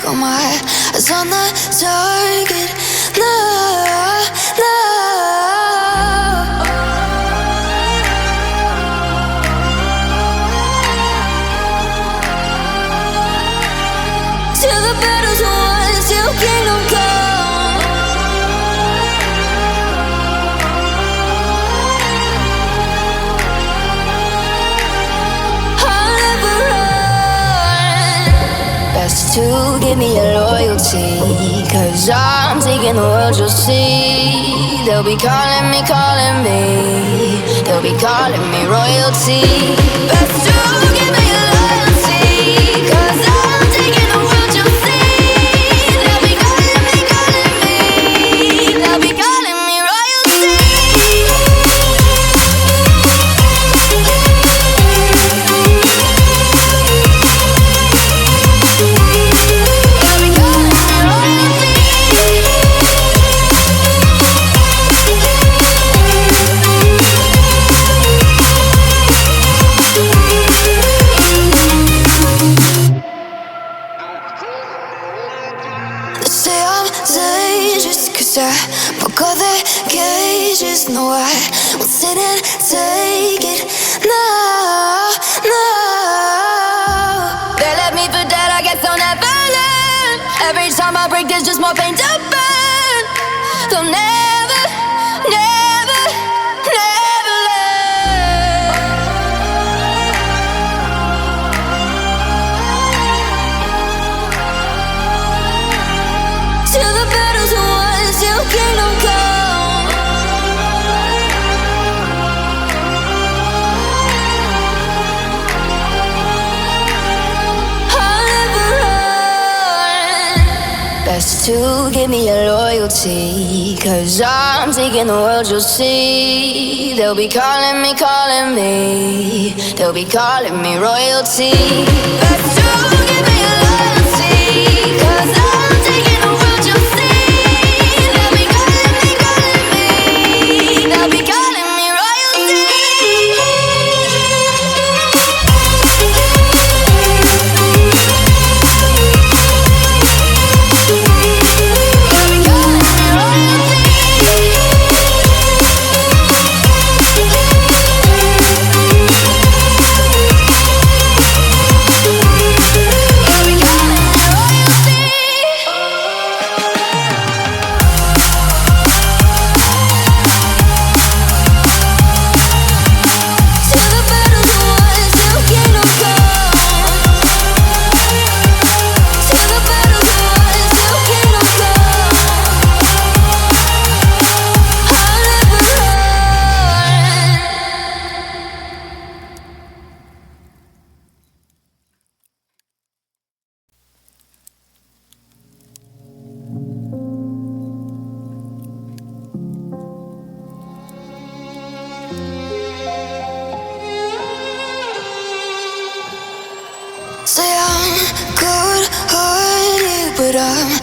got my eyes on the target. No, no. Till the battle's won, till kingdom come. I'll never run. Best to give me your loyalty, 'cause I'm taking the world, you'll see. They'll be calling me, they'll be calling me royalty. Best to give me your loyalty, 'cause I'm taking the world, you'll see. They'll be calling me, they'll be calling me royalty. Say I'm dangerous, 'cause I broke all the cages. No, I won't sit and take it. No, no. They left me for dead, I guess I'll never learn. Every time I break, there's just more pain to burn. They'll never, never, never learn. Till the battle's won, till kingdom come. I'll never run. Best to give me your loyalty, 'cause I'm taking the world, you'll see. They'll be calling me, they'll be calling me royalty. Best to give me your loyalty, 'cause I'm taking the world, you'll see. They'll be calling me, they'll be calling me royalty. Say I'm good-hearted, but I'm